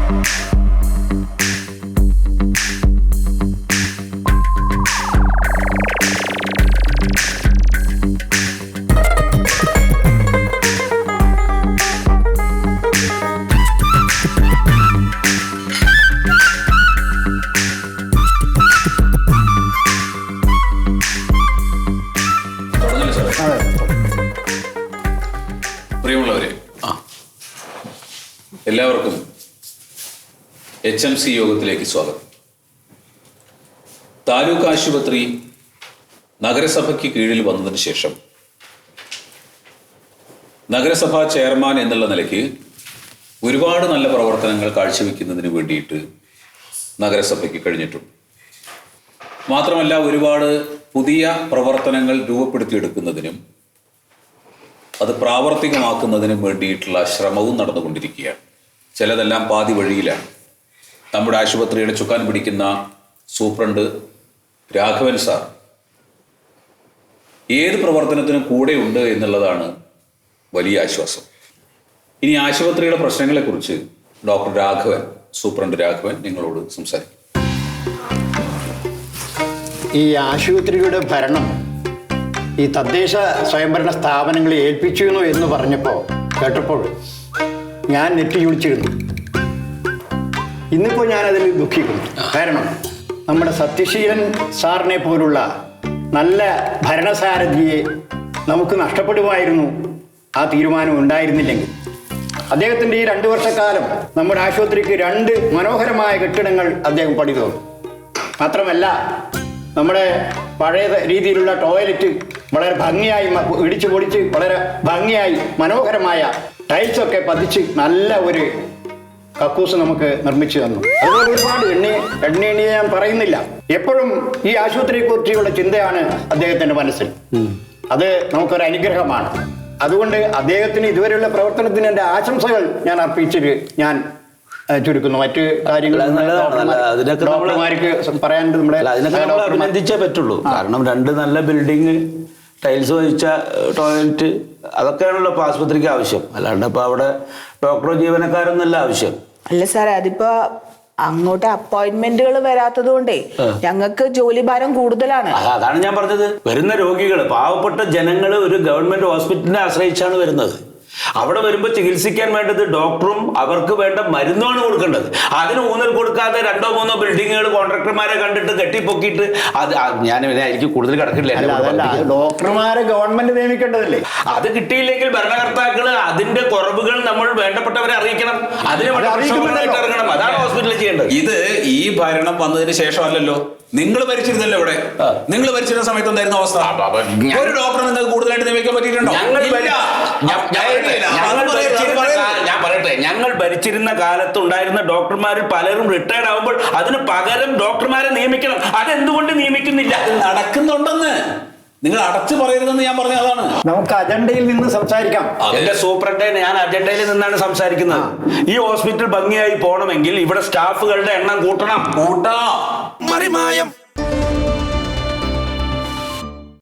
പ്രിയമുള്ളവരെ, എല്ലാവർക്കും HMC യോഗത്തിലേക്ക് സ്വാഗതം. താലൂക്ക് ആശുപത്രി നഗരസഭയ്ക്ക് കീഴിൽ വന്നതിന് ശേഷം നഗരസഭാ ചെയർമാൻ എന്നുള്ള നിലയ്ക്ക് ഒരുപാട് നല്ല പ്രവർത്തനങ്ങൾ കാഴ്ചവെക്കുന്നതിന് വേണ്ടിയിട്ട് നഗരസഭയ്ക്ക് കഴിഞ്ഞിട്ടുണ്ട്. മാത്രമല്ല, ഒരുപാട് പുതിയ പ്രവർത്തനങ്ങൾ രൂപപ്പെടുത്തിയെടുക്കുന്നതിനും അത് പ്രാവർത്തികമാക്കുന്നതിനും വേണ്ടിയിട്ടുള്ള ശ്രമവും നടന്നുകൊണ്ടിരിക്കുകയാണ്. ചിലതെല്ലാം പാതി വഴിയിലാണ്. നമ്മുടെ ആശുപത്രിയുടെ ചുക്കാൻ പിടിക്കുന്ന സൂപ്രണ്ട് രാഘവൻ സാർ ഏത് പ്രവർത്തനത്തിനും കൂടെയുണ്ട് എന്നുള്ളതാണ് വലിയ ആശ്വാസം. ഇനി ആശുപത്രിയുടെ പ്രശ്നങ്ങളെക്കുറിച്ച് ഡോക്ടർ രാഘവൻ, സൂപ്രണ്ട് രാഘവൻ നിങ്ങളോട് സംസാരിക്കും. ഈ ആശുപത്രിയുടെ ഭരണം ഈ തദ്ദേശ സ്വയംഭരണ സ്ഥാപനങ്ങളെ ഏൽപ്പിച്ചിരുന്നു എന്ന് കേട്ടപ്പോൾ ഞാൻ നെറ്റി ചുളിച്ചിരുന്നു. ഇന്നിപ്പോൾ ഞാനതിൽ ദുഃഖിക്കുന്നു. കാരണം നമ്മുടെ സത്യശീലൻ സാറിനെ പോലുള്ള നല്ല ഭരണസാരഥിയെ നമുക്ക് നഷ്ടപ്പെടുമായിരുന്നു ആ തീരുമാനം ഉണ്ടായിരുന്നില്ലെങ്കിൽ. അദ്ദേഹത്തിൻ്റെ ഈ 2 വർഷക്കാലം നമ്മുടെ ആശുപത്രിക്ക് 2 മനോഹരമായ കെട്ടിടങ്ങൾ അദ്ദേഹം പണിതു. മാത്രമല്ല, നമ്മുടെ പഴയ രീതിയിലുള്ള ടോയ്ലറ്റ് വളരെ ഭംഗിയായി ഇടിച്ചു പൊടിച്ച് വളരെ ഭംഗിയായി മനോഹരമായ ടൈൽസൊക്കെ പതിച്ച് നല്ല ഒരു കക്കൂസ് നമുക്ക് നിർമ്മിച്ചു തന്നു. അതുപോലെ ഒരുപാട് എണ്ണി ഞാൻ പറയുന്നില്ല. എപ്പോഴും ഈ ആശുപത്രിയെ കുറിച്ചുള്ള ചിന്തയാണ് അദ്ദേഹത്തിൻ്റെ മനസ്സിൽ. അത് നമുക്കൊരു അനുഗ്രഹമാണ്. അതുകൊണ്ട് അദ്ദേഹത്തിന് ഇതുവരെയുള്ള പ്രവർത്തനത്തിന് എൻ്റെ ആശംസകൾ ഞാൻ അർപ്പിച്ചിട്ട് ഞാൻ ചുരുക്കുന്നു. മറ്റു കാര്യങ്ങൾ ഡോക്ടർമാർക്ക് പറയാൻ അഭിനന്ദിച്ചേ പറ്റുള്ളൂ. കാരണം 2 നല്ല ബിൽഡിങ്, ടൈൽസ് വഹിച്ച ടോയ്ലറ്റ്, അതൊക്കെയാണല്ലോ ഇപ്പോൾ ആശുപത്രിക്ക് ആവശ്യം. അല്ലാണ്ട് ഇപ്പോൾ അവിടെ ഡോക്ടറോ ജീവനക്കാരൊന്നല്ല ആവശ്യം. അല്ല സാറേ, അതിപ്പോ അങ്ങോട്ട് അപ്പോയിന്റ്മെന്റുകൾ വരാത്തത് കൊണ്ടേ ഞങ്ങൾക്ക് ജോലിഭാരം കൂടുതലാണ്. അതാണ് ഞാൻ പറഞ്ഞത്. വരുന്ന രോഗികൾ, പാവപ്പെട്ട ജനങ്ങൾ ഒരു ഗവൺമെന്റ് ഹോസ്പിറ്റലിനെ ആശ്രയിച്ചാണ് വരുന്നത്. അവിടെ വരുമ്പോൾ ചികിത്സിക്കാൻ വേണ്ടത് ഡോക്ടറും അവർക്ക് വേണ്ട മരുന്നാണ് കൊടുക്കേണ്ടത്. അതിന് ഊന്നൽ കൊടുക്കാതെ 2-3 ബിൽഡിങ്ങുകൾ കോൺട്രാക്ടർമാരെ കണ്ടിട്ട് കെട്ടിപ്പൊക്കിയിട്ട് അത് ഞാൻ എനിക്ക് കൂടുതൽ കിടക്കില്ല. ഡോക്ടർമാരെ ഗവൺമെന്റ് നിയമിക്കേണ്ടതല്ലേ? അത് കിട്ടിയില്ലെങ്കിൽ ഭരണകർത്താക്കള് അതിന്റെ കുറവുകൾ നമ്മൾ വേണ്ടപ്പെട്ടവരെ അറിയിക്കണം. അതിന് ഇറങ്ങണം. അതാണ് ഹോസ്പിറ്റലിൽ ചെയ്യേണ്ടത്. ഇത് ഈ ഭരണം വന്നതിന് ശേഷമല്ലല്ലോ. നിങ്ങൾ ഭരിച്ചിരുന്നല്ലോ ഇവിടെ. നിങ്ങൾ ഭരിച്ചിരുന്ന സമയത്ത് എന്തായിരുന്നു അവസ്ഥ? ഒരു ഡോക്ടറെ നിങ്ങൾക്ക് കൂടുതലായിട്ട് നിയമിക്കാൻ പറ്റിയിട്ടുണ്ടോ? ഞാൻ പറയട്ടെ, ഞങ്ങൾ ഭരിച്ചിരുന്ന കാലത്തുണ്ടായിരുന്ന ഡോക്ടർമാരിൽ പലരും റിട്ടയർഡ് ആവുമ്പോൾ അതിന് പകരം ഡോക്ടർമാരെ നിയമിക്കണം. അതെന്തുകൊണ്ട് നിയമിക്കുന്നില്ല? നടക്കുന്നുണ്ടെന്ന് നിങ്ങൾ അടച്ചു പറയരുതെന്ന് ഞാൻ പറഞ്ഞ അതാണ്. നമുക്ക് അജണ്ടയിൽ നിന്ന് സംസാരിക്കാം. എന്റെ സൂപ്രണ്ടെ, ഞാൻ അജണ്ടയിൽ നിന്നാണ് സംസാരിക്കുന്നത്. ഈ ഹോസ്പിറ്റൽ ഭംഗിയായി പോകണമെങ്കിൽ ഇവിടെ സ്റ്റാഫുകളുടെ എണ്ണം കൂട്ടണം. മറിമായം